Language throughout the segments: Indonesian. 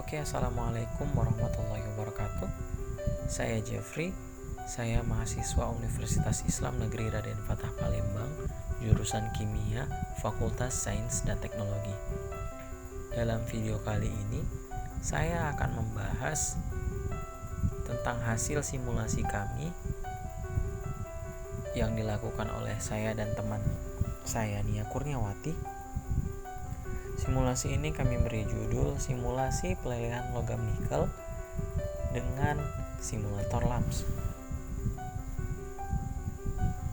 Oke, Assalamualaikum warahmatullahi wabarakatuh. Saya Jeffrey, saya mahasiswa Universitas Islam Negeri Raden Fatah Palembang, jurusan Kimia, Fakultas Sains dan Teknologi. Dalam video kali ini, saya akan membahas tentang hasil simulasi kami yang dilakukan oleh saya dan teman saya, Nia Kurniawati. Simulasi ini kami beri judul Simulasi Pelelehan Logam Nikel dengan Simulator LAMS.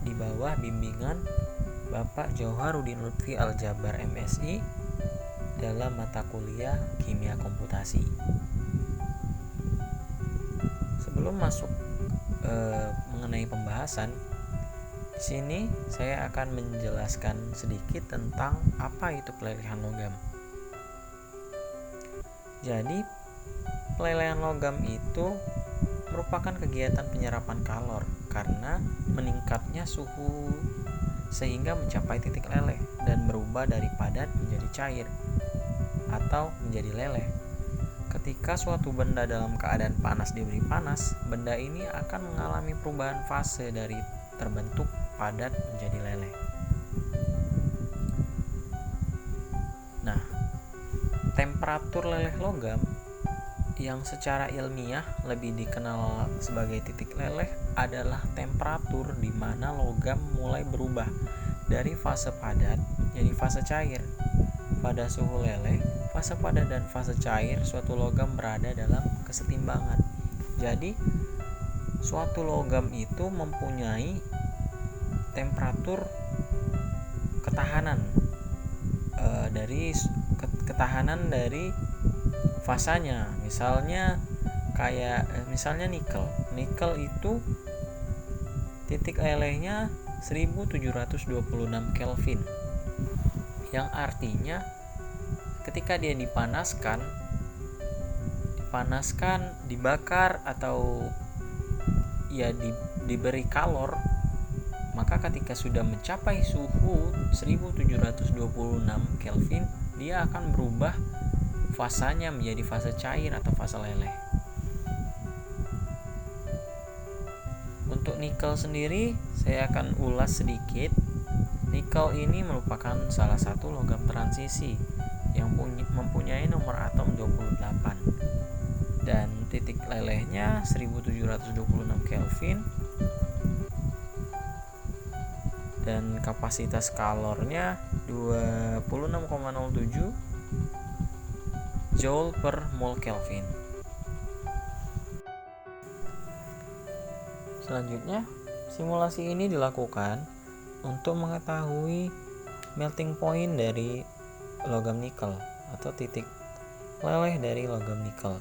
Di bawah bimbingan Bapak Jauharudin Lutfi Aljabar MSI dalam mata kuliah Kimia Komputasi. Sebelum masuk mengenai pembahasan, di sini saya akan menjelaskan sedikit tentang apa itu pelelehan logam. Jadi, pelelehan logam itu merupakan kegiatan penyerapan kalor karena meningkatnya suhu sehingga mencapai titik leleh dan berubah dari padat menjadi cair atau menjadi leleh. Ketika suatu benda dalam keadaan panas diberi panas, benda ini akan mengalami perubahan fase dari terbentuk padat menjadi leleh. Nah, temperatur leleh logam yang secara ilmiah lebih dikenal sebagai titik leleh adalah temperatur di mana logam mulai berubah dari fase padat menjadi fase cair. Pada suhu leleh, fase padat dan fase cair suatu logam berada dalam kesetimbangan. Jadi, suatu logam itu mempunyai temperatur ketahanan dari fasanya. Misalnya nikel itu titik lelehnya 1726 Kelvin, yang artinya ketika dia dibakar atau diberi kalor, maka ketika sudah mencapai suhu 1726 Kelvin, dia akan berubah fasanya menjadi fase cair atau fase leleh. Untuk nikel sendiri, saya akan ulas sedikit. Nikel ini merupakan salah satu logam transisi yang mempunyai nomor atom 28 dan titik lelehnya 1726 Kelvin dan kapasitas kalornya 26,07 Joule per mol Kelvin. Selanjutnya, simulasi ini dilakukan untuk mengetahui melting point dari logam nikel atau titik leleh dari logam nikel.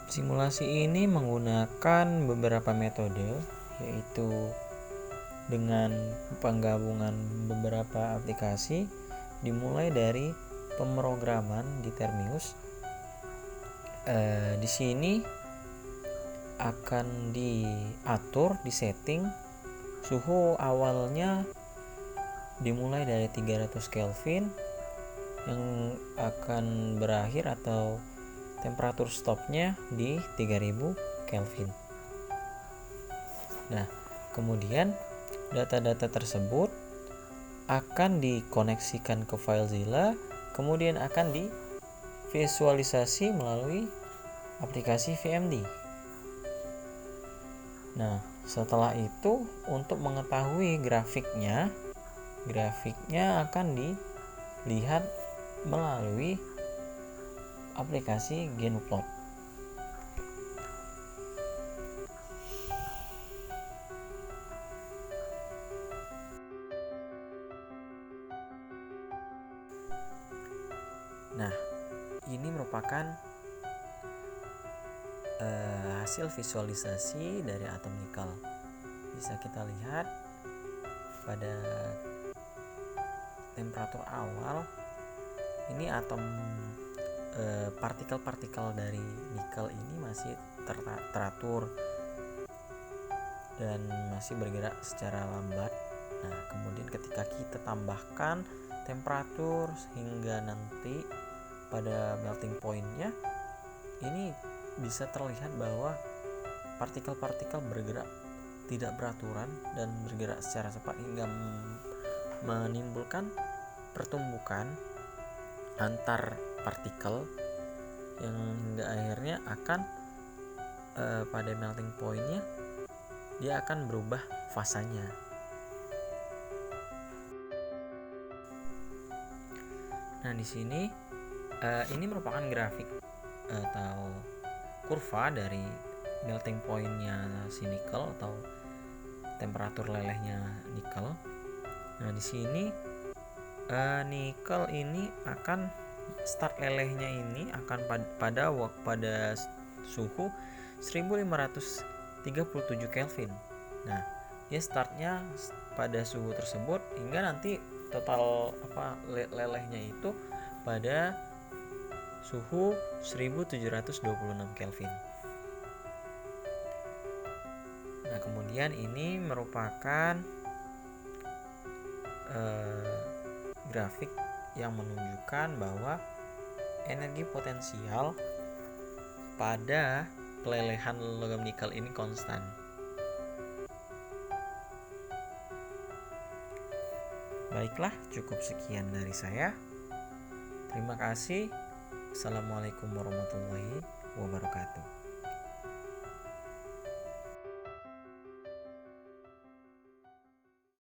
Simulasi ini menggunakan beberapa metode, yaitu dengan penggabungan beberapa aplikasi, dimulai dari pemrograman di Termius. Di sini akan diatur, disetting suhu awalnya dimulai dari 300 Kelvin yang akan berakhir atau temperatur stopnya di 3000 Kelvin. Nah, kemudian data-data tersebut akan dikoneksikan ke FileZilla, kemudian akan divisualisasi melalui aplikasi VMD. Nah, setelah itu untuk mengetahui grafiknya akan dilihat melalui aplikasi GenuPlot. Nah, ini merupakan hasil visualisasi dari atom nikel. Bisa kita lihat pada temperatur awal, ini atom partikel-partikel dari nikel ini masih teratur dan masih bergerak secara lambat. Nah, kemudian ketika kita tambahkan temperatur hingga nanti pada melting point-nya ini bisa terlihat bahwa partikel-partikel bergerak tidak beraturan dan bergerak secara cepat hingga menimbulkan pertumbukan antar partikel yang hingga akhirnya akan pada melting point-nya dia akan berubah fasanya. Nah, di sini ini merupakan grafik atau kurva dari melting point-nya si nikel atau temperatur lelehnya nikel. Nah, di sini nikel ini akan start lelehnya ini akan pada suhu 1537 Kelvin. Nah, dia startnya pada suhu tersebut hingga nanti total lelehnya itu pada suhu 1726 Kelvin. Nah, kemudian ini merupakan grafik yang menunjukkan bahwa energi potensial pada pelelehan logam nikel ini konstan. Baiklah, cukup sekian dari saya. Terima kasih. Assalamualaikum warahmatullahi wabarakatuh.